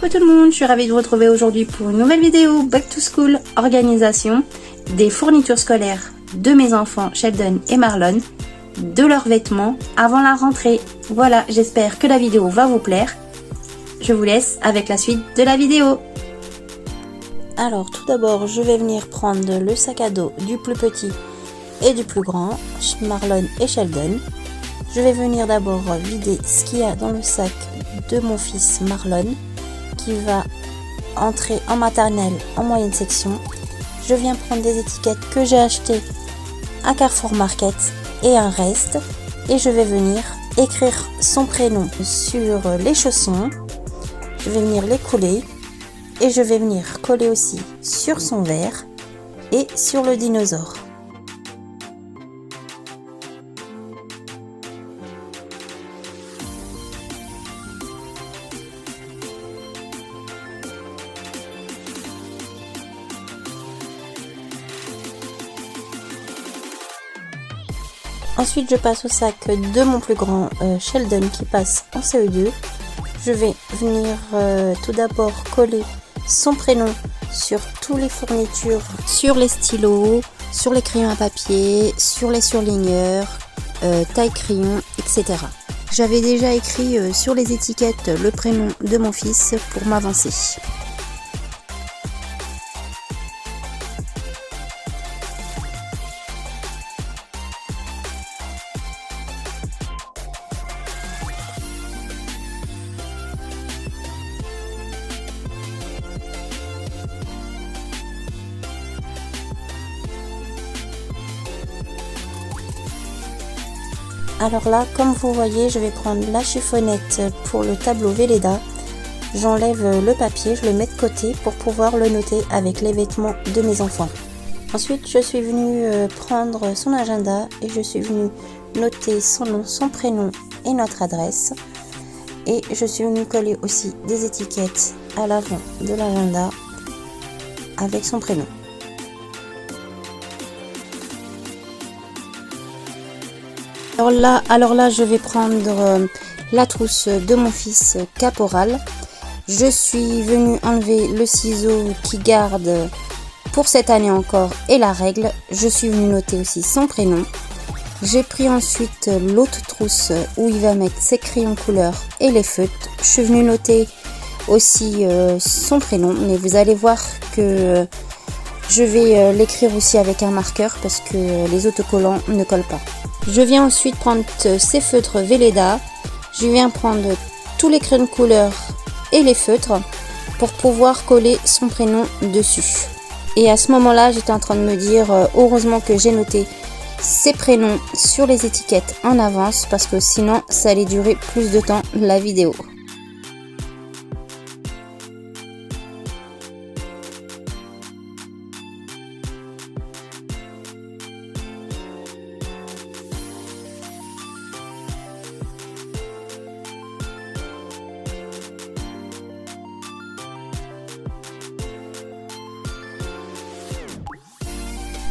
Coucou tout le monde, je suis ravie de vous retrouver aujourd'hui pour une nouvelle vidéo Back to School, organisation des fournitures scolaires de mes enfants Sheldon et Marlon, de leurs vêtements avant la rentrée. Voilà, j'espère que la vidéo va vous plaire. Je vous laisse avec la suite de la vidéo. Alors tout d'abord, je vais venir prendre le sac à dos du plus petit et du plus grand, Marlon et Sheldon. Je vais venir d'abord vider ce qu'il y a dans le sac de mon fils Marlon, qui va entrer en maternelle en moyenne section. Je viens prendre des étiquettes que j'ai achetées à Carrefour Market et un reste, et je vais venir écrire son prénom sur les chaussons. Je vais venir les coller et je vais venir coller aussi sur son verre et sur le dinosaure. Ensuite, je passe au sac de mon plus grand Sheldon qui passe en CE2. Je vais venir tout d'abord coller son prénom sur toutes les fournitures, sur les stylos, sur les crayons à papier, sur les surligneurs, taille crayon, etc. J'avais déjà écrit sur les étiquettes le prénom de mon fils pour m'avancer. Alors là, comme vous voyez, je vais prendre la chiffonnette pour le tableau Velleda. J'enlève le papier, je le mets de côté pour pouvoir le noter avec les vêtements de mes enfants. Ensuite, je suis venue prendre son agenda et je suis venue noter son nom, son prénom et notre adresse. Et je suis venue coller aussi des étiquettes à l'avant de l'agenda avec son prénom. Alors là, je vais prendre la trousse de mon fils Caporal. Je suis venue enlever le ciseau qui garde pour cette année encore et la règle. Je suis venue noter aussi son prénom. J'ai pris ensuite l'autre trousse où il va mettre ses crayons couleur et les feutres. Je suis venue noter aussi son prénom, mais vous allez voir que je vais l'écrire aussi avec un marqueur parce que les autocollants ne collent pas. Je viens ensuite prendre ces feutres Velleda. Je viens prendre tous les crayons de couleur et les feutres pour pouvoir coller son prénom dessus. Et à ce moment-là, j'étais en train de me dire heureusement que j'ai noté ses prénoms sur les étiquettes en avance parce que sinon ça allait durer plus de temps la vidéo.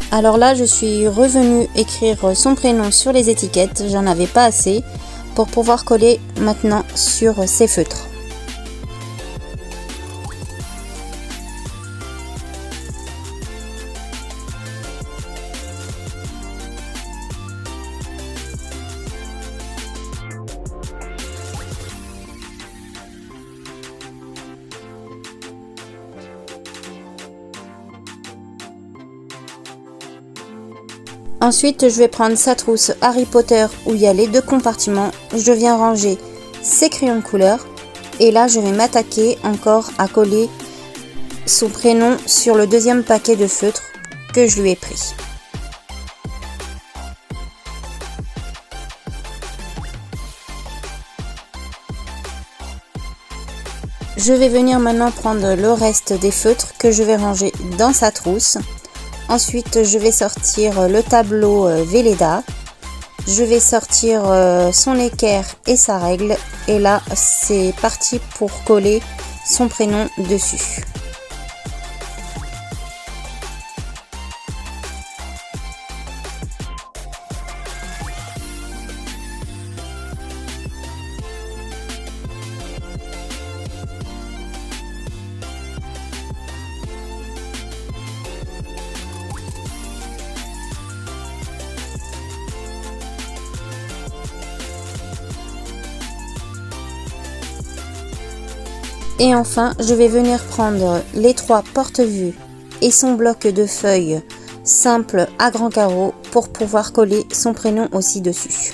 Alors là, je suis revenue écrire son prénom sur les étiquettes, j'en avais pas assez pour pouvoir coller maintenant sur ces feutres. Ensuite, je vais prendre sa trousse Harry Potter où il y a les deux compartiments. Je viens ranger ses crayons de couleur. Et là, je vais m'attaquer encore à coller son prénom sur le deuxième paquet de feutres que je lui ai pris. Je vais venir maintenant prendre le reste des feutres que je vais ranger dans sa trousse. Ensuite, je vais sortir le tableau Velleda. Je vais sortir son équerre et sa règle. Et là, c'est parti pour coller son prénom dessus. Et enfin, je vais venir prendre les 3 porte-vues et son bloc de feuilles simple à grands carreaux pour pouvoir coller son prénom aussi dessus.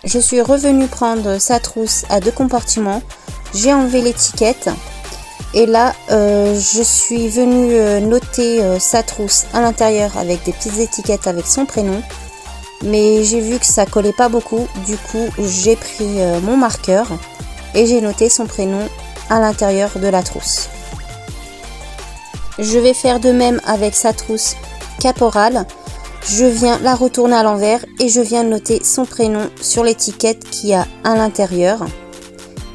Je suis revenue prendre sa trousse à 2 compartiments, j'ai enlevé l'étiquette et là je suis venue noter sa trousse à l'intérieur avec des petites étiquettes avec son prénom, mais j'ai vu que ça collait pas beaucoup, du coup j'ai pris mon marqueur et j'ai noté son prénom à l'intérieur de la trousse. Je vais faire de même avec sa trousse caporale. Je viens la retourner à l'envers et je viens noter son prénom sur l'étiquette qu'il y a à l'intérieur.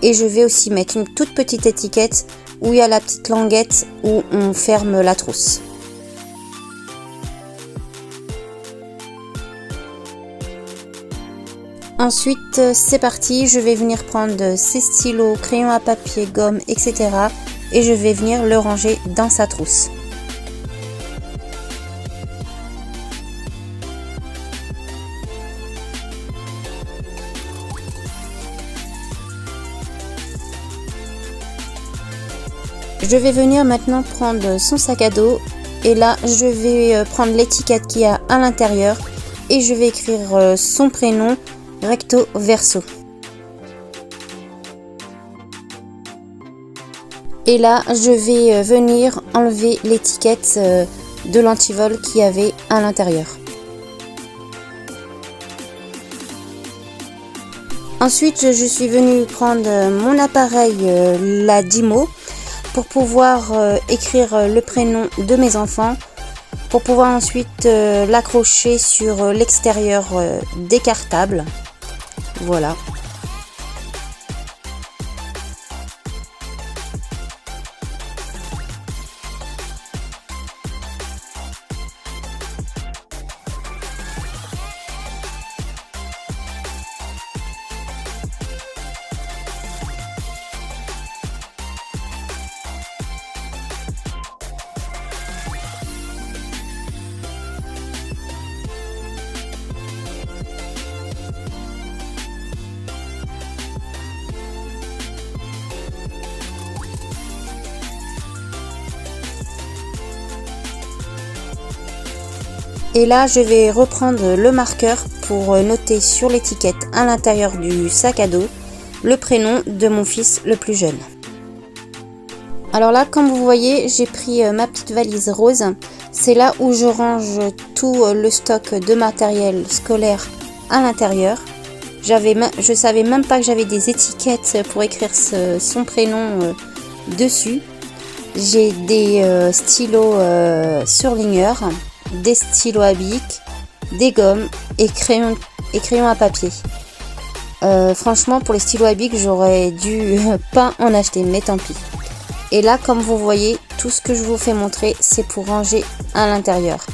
Et je vais aussi mettre une toute petite étiquette où il y a la petite languette où on ferme la trousse. Ensuite, c'est parti, je vais venir prendre ses stylos, crayons à papier, gomme, etc. et je vais venir le ranger dans sa trousse. Je vais venir maintenant prendre son sac à dos et là je vais prendre l'étiquette qu'il y a à l'intérieur et je vais écrire son prénom recto verso. Et là je vais venir enlever l'étiquette de l'antivol qu'il y avait à l'intérieur. Ensuite je suis venue prendre mon appareil, la Dymo, pour pouvoir écrire le prénom de mes enfants, pour pouvoir ensuite l'accrocher sur l'extérieur des cartables. Voilà. Et là, je vais reprendre le marqueur pour noter sur l'étiquette à l'intérieur du sac à dos le prénom de mon fils le plus jeune. Alors là, comme vous voyez, j'ai pris ma petite valise rose. C'est là où je range tout le stock de matériel scolaire à l'intérieur. Je savais même pas que j'avais des étiquettes pour écrire son prénom dessus. J'ai des stylos surligneurs, des stylos à bic, des gommes et crayons à papier. Franchement, pour les stylos à bic, j'aurais dû pas en acheter, mais tant pis. Et là, comme vous voyez, tout ce que je vous fais montrer, c'est pour ranger à l'intérieur.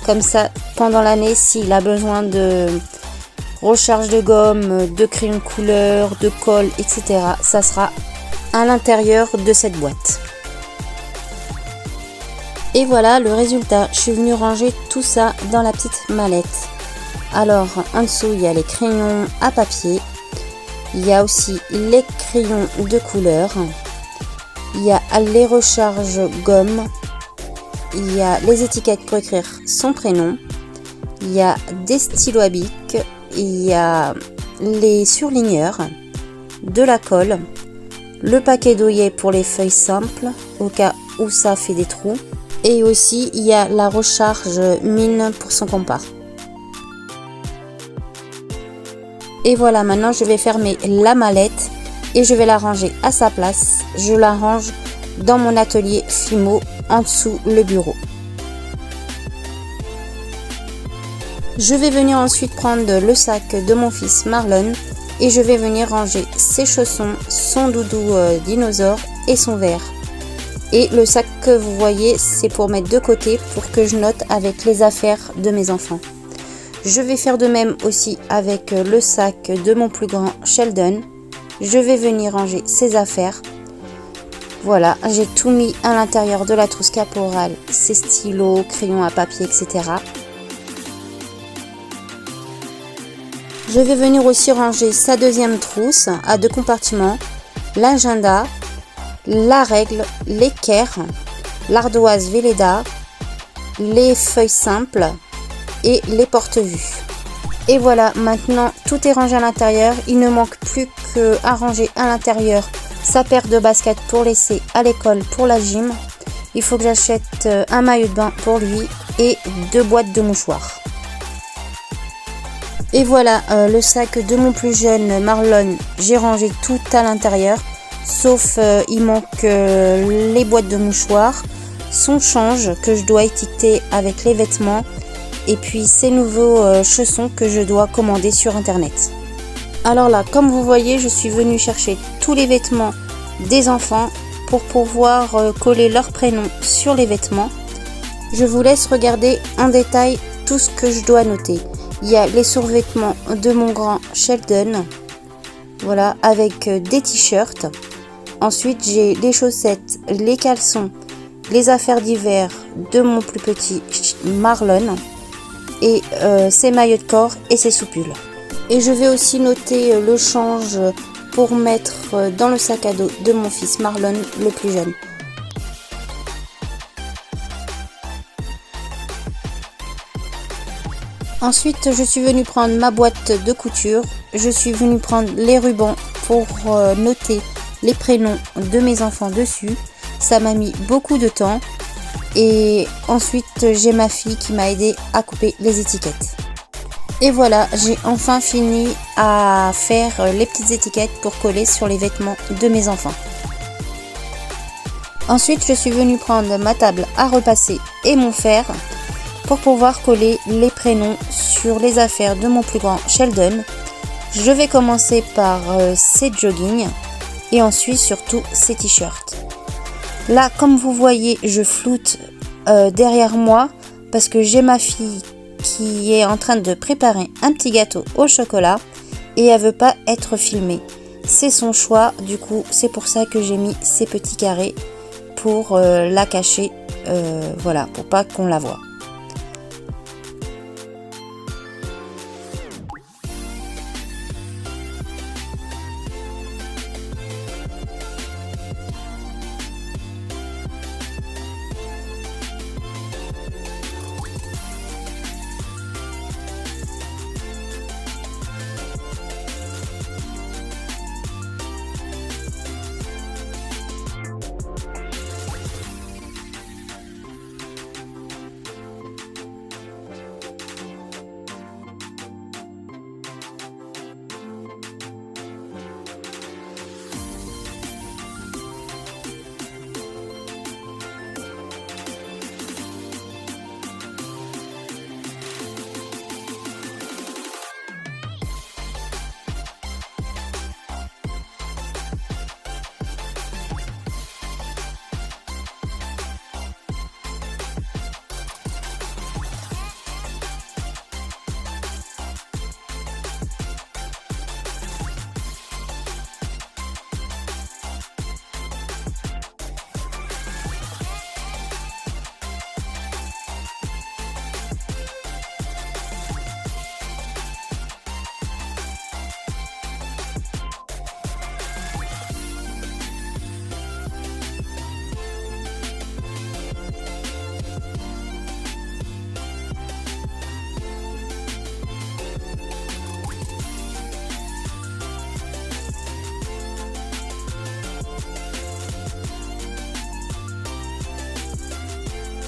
Comme ça, pendant l'année, s'il a besoin de recharge de gomme, de crayons de couleur, de colle, etc., ça sera à l'intérieur de cette boîte. Et voilà le résultat. Je suis venue ranger tout ça dans la petite mallette. Alors, en dessous, il y a les crayons à papier. Il y a aussi les crayons de couleur. Il y a les recharges gomme. Il y a les étiquettes pour écrire son prénom. Il y a des stylos à bic. Il y a les surligneurs, de la colle, le paquet d'œillets pour les feuilles simples au cas où ça fait des trous. Et aussi, il y a la recharge mine pour son compas. Et voilà, maintenant je vais fermer la mallette et je vais la ranger à sa place. Je la range dans mon atelier Fimo, en dessous le bureau. Je vais venir ensuite prendre le sac de mon fils Marlon Et je vais venir ranger ses chaussons, son doudou dinosaure et son verre. Et le sac que vous voyez, c'est pour mettre de côté pour que je note avec les affaires de mes enfants. Je vais faire de même aussi avec le sac de mon plus grand Sheldon. Je vais venir ranger ses affaires. Voilà, j'ai tout mis à l'intérieur de la trousse caporale, ses stylos, crayons à papier, etc. Je vais venir aussi ranger sa deuxième trousse à 2 compartiments, l'agenda, la règle, l'équerre, l'ardoise Velleda, les feuilles simples et les porte-vues. Et voilà, maintenant tout est rangé à l'intérieur. Il ne manque plus qu'à ranger à l'intérieur sa paire de baskets pour laisser à l'école pour la gym. Il faut que j'achète un maillot de bain pour lui et 2 boîtes de mouchoirs. Et voilà, le sac de mon plus jeune Marlon, j'ai rangé tout à l'intérieur. Sauf il manque les boîtes de mouchoirs, son change que je dois étiqueter avec les vêtements et puis ces nouveaux chaussons que je dois commander sur internet. Alors là, comme vous voyez, je suis venue chercher tous les vêtements des enfants pour pouvoir coller leur prénom sur les vêtements. Je vous laisse regarder en détail tout ce que je dois noter. Il y a les survêtements de mon grand Sheldon, voilà, avec des t-shirts. Ensuite, j'ai les chaussettes, les caleçons, les affaires d'hiver de mon plus petit Marlon et ses maillots de corps et ses soupules. Et je vais aussi noter le change pour mettre dans le sac à dos de mon fils Marlon, le plus jeune. Ensuite, je suis venue prendre ma boîte de couture. Je suis venue prendre les rubans pour noter les prénoms de mes enfants dessus. Ça m'a mis beaucoup de temps. Et ensuite, j'ai ma fille qui m'a aidé à couper les étiquettes. Et voilà, j'ai enfin fini à faire les petites étiquettes pour coller sur les vêtements de mes enfants. Ensuite, je suis venue prendre ma table à repasser et mon fer pour pouvoir coller les prénoms sur les affaires de mon plus grand Sheldon. Je vais commencer par ses joggings et ensuite surtout ses t-shirts. Là, comme vous voyez, je floute derrière moi parce que j'ai ma fille qui est en train de préparer un petit gâteau au chocolat et elle veut pas être filmée. C'est son choix, du coup c'est pour ça que j'ai mis ces petits carrés pour la cacher, voilà, pour pas qu'on la voie.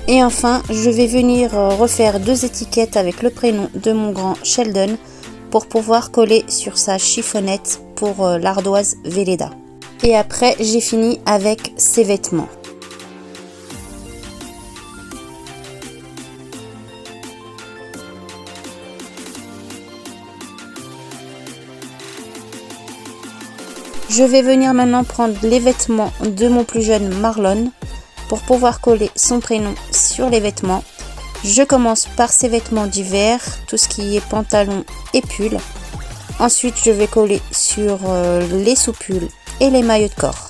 Et enfin, je vais venir refaire 2 étiquettes avec le prénom de mon grand Sheldon pour pouvoir coller sur sa chiffonnette pour l'ardoise Velleda. Et après, j'ai fini avec ses vêtements. Je vais venir maintenant prendre les vêtements de mon plus jeune Marlon pour pouvoir coller son prénom sur les vêtements. Je commence par ses vêtements d'hiver, tout ce qui est pantalon et pull. Ensuite, je vais coller sur les sous-pulls et les maillots de corps.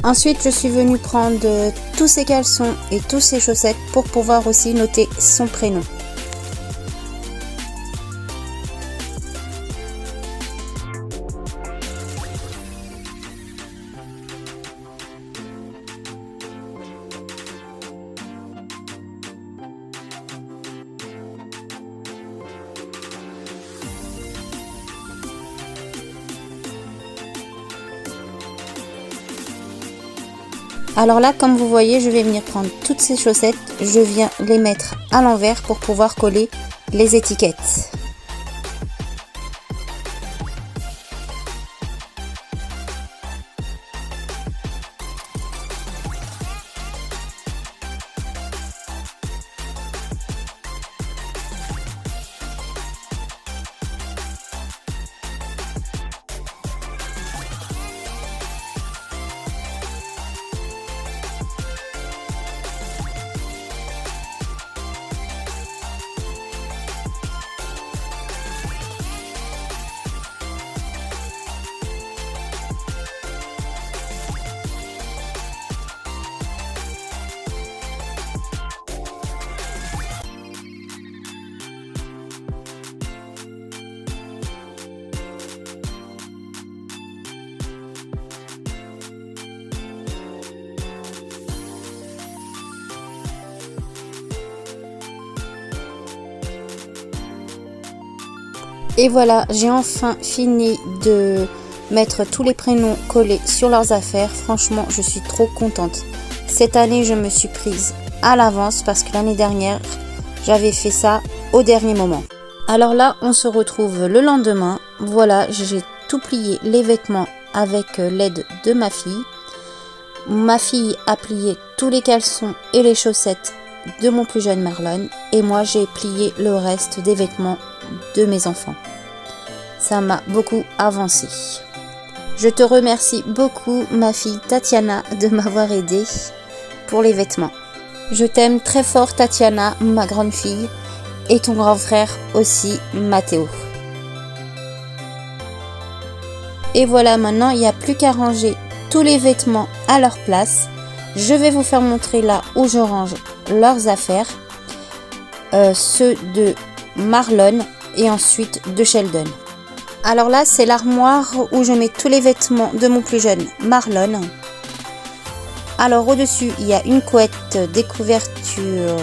Ensuite, je suis venue prendre tous ses caleçons et tous ses chaussettes pour pouvoir aussi noter son prénom. Alors là, comme vous voyez, je vais venir prendre toutes ces chaussettes, je viens les mettre à l'envers pour pouvoir coller les étiquettes. Et voilà, j'ai enfin fini de mettre tous les prénoms collés sur leurs affaires. Franchement, je suis trop contente. Cette année, je me suis prise à l'avance parce que l'année dernière, j'avais fait ça au dernier moment. Alors là, on se retrouve le lendemain. Voilà, j'ai tout plié les vêtements avec l'aide de ma fille. Ma fille a plié tous les caleçons et les chaussettes de mon plus jeune Marlon. Et moi, j'ai plié le reste des vêtements de mes enfants. Ça m'a beaucoup avancé. Je te remercie beaucoup, ma fille Tatiana, de m'avoir aidée pour les vêtements. Je t'aime très fort, Tatiana, ma grande fille. et ton grand frère aussi, Mathéo. Et voilà, maintenant il n'y a plus qu'à ranger tous les vêtements à leur place. Je vais vous faire montrer là où je range leurs affaires, ceux de Marlon et ensuite de Sheldon. Alors là, c'est l'armoire où je mets tous les vêtements de mon plus jeune, Marlon. Alors au-dessus, il y a une couette, des couvertures,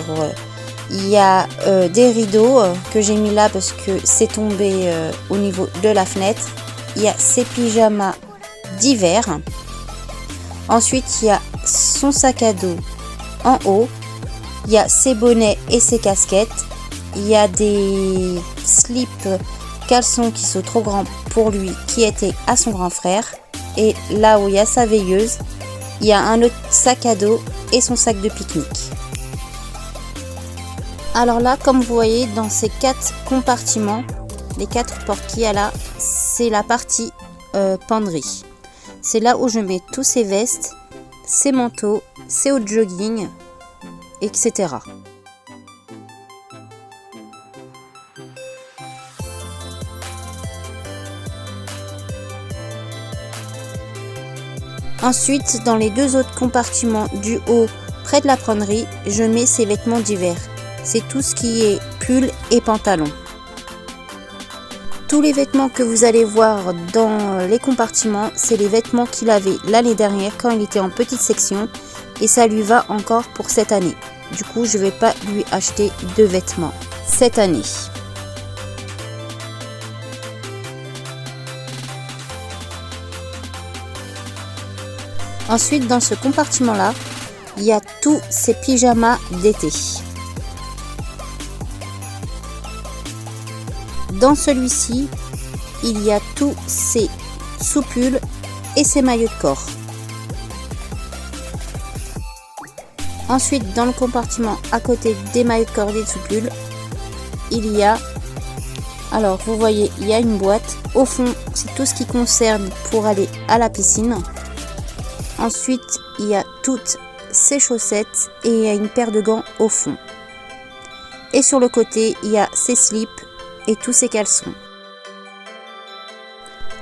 il y a des rideaux que j'ai mis là parce que c'est tombé au niveau de la fenêtre. Il y a ses pyjamas d'hiver. Ensuite, il y a son sac à dos en haut. Il y a ses bonnets et ses casquettes. Il y a des slips caleçons qui sont trop grands pour lui, qui étaient à son grand frère. Et là où il y a sa veilleuse, il y a un autre sac à dos et son sac de pique-nique. Alors là, comme vous voyez, dans ces 4 compartiments, les 4 portes qu'il y a là, c'est la partie penderie. C'est là où je mets tous ses vestes, ses manteaux, ses hauts de jogging, etc. Ensuite, dans les 2 autres compartiments du haut, près de la penderie, je mets ses vêtements d'hiver. C'est tout ce qui est pull et pantalon. Tous les vêtements que vous allez voir dans les compartiments, c'est les vêtements qu'il avait l'année dernière quand il était en petite section et ça lui va encore pour cette année. Du coup, je ne vais pas lui acheter de vêtements cette année. Ensuite, dans ce compartiment-là, il y a tous ses pyjamas d'été. Dans celui-ci, il y a tous ses sous-pulls et ses maillots de corps. Ensuite, dans le compartiment à côté des maillots de corps et des sous-pulls, il y a, alors vous voyez, il y a une boîte. Au fond, c'est tout ce qui concerne pour aller à la piscine. Ensuite, il y a toutes ses chaussettes et il y a une paire de gants au fond. Et sur le côté, il y a ses slips et tous ses caleçons.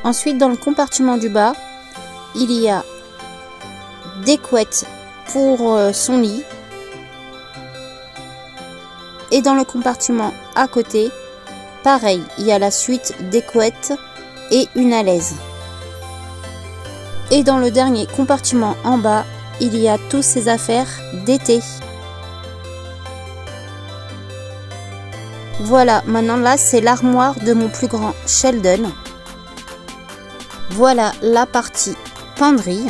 Ensuite, dans le compartiment du bas, il y a des couettes pour son lit. Et dans le compartiment à côté, pareil, il y a la suite des couettes et une alaise. Et dans le dernier compartiment en bas, il y a toutes ses affaires d'été. Voilà, maintenant là, c'est l'armoire de mon plus grand Sheldon. Voilà la partie penderie.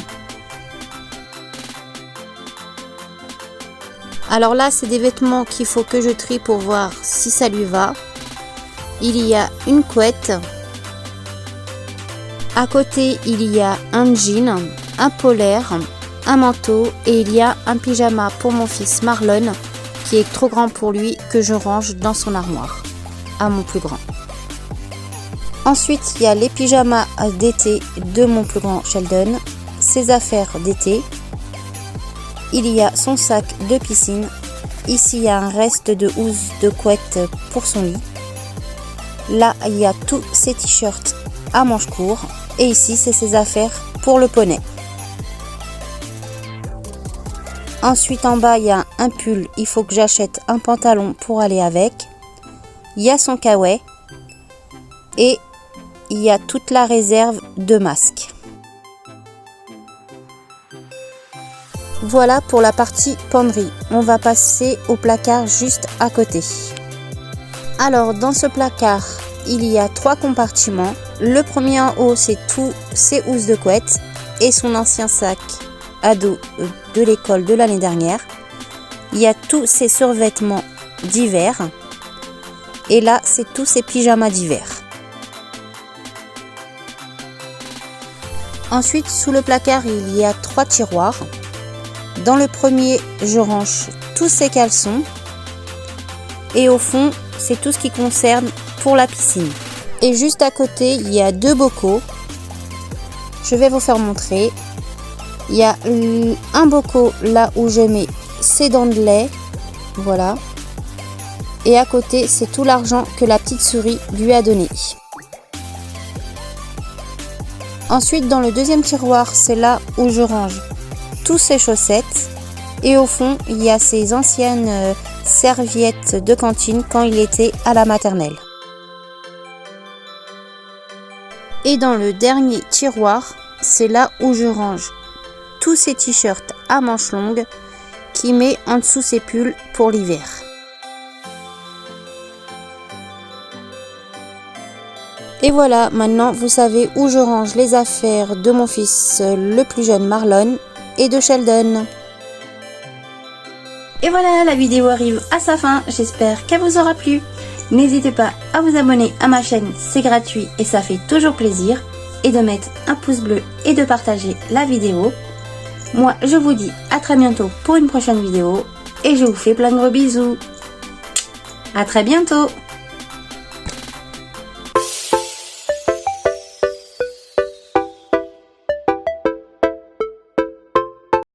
Alors là, c'est des vêtements qu'il faut que je trie pour voir si ça lui va. Il y a une couette. À côté, il y a un jean, un polaire, un manteau et il y a un pyjama pour mon fils Marlon qui est trop grand pour lui que je range dans son armoire, à mon plus grand. Ensuite, il y a les pyjamas d'été de mon plus grand Sheldon, ses affaires d'été. Il y a son sac de piscine. Ici, il y a un reste de housse de couette pour son lit. Là, il y a tous ses t-shirts à manches courtes. Et ici, c'est ses affaires pour le poney. Ensuite, en bas, il y a un pull. Il faut que j'achète un pantalon pour aller avec. Il y a son kawaii. Et il y a toute la réserve de masques. Voilà pour la partie penderie. On va passer au placard juste à côté. Alors, dans ce placard, il y a 3 compartiments. Le premier en haut, c'est tous ses housses de couette et son ancien sac à dos de l'école de l'année dernière. Il y a tous ses survêtements d'hiver. Et là, c'est tous ses pyjamas d'hiver. Ensuite, sous le placard, il y a 3 tiroirs. Dans le premier, je range tous ses caleçons. Et au fond, c'est tout ce qui concerne pour la piscine. Et juste à côté, il y a 2 bocaux. Je vais vous faire montrer. Il y a un bocaux là où je mets ses dents de lait. Voilà. Et à côté, c'est tout l'argent que la petite souris lui a donné. Ensuite, dans le deuxième tiroir, c'est là où je range tous ses chaussettes. Et au fond, il y a ses anciennes serviettes de cantine quand il était à la maternelle. Et dans le dernier tiroir, c'est là où je range tous ses t-shirts à manches longues qu'il met en dessous ses pulls pour l'hiver. Et voilà, maintenant vous savez où je range les affaires de mon fils le plus jeune Marlon et de Sheldon. Et voilà, la vidéo arrive à sa fin, j'espère qu'elle vous aura plu. N'hésitez pas à vous abonner à ma chaîne, c'est gratuit et ça fait toujours plaisir. Et de mettre un pouce bleu et de partager la vidéo. Moi, je vous dis à très bientôt pour une prochaine vidéo. Et je vous fais plein de gros bisous. À très bientôt.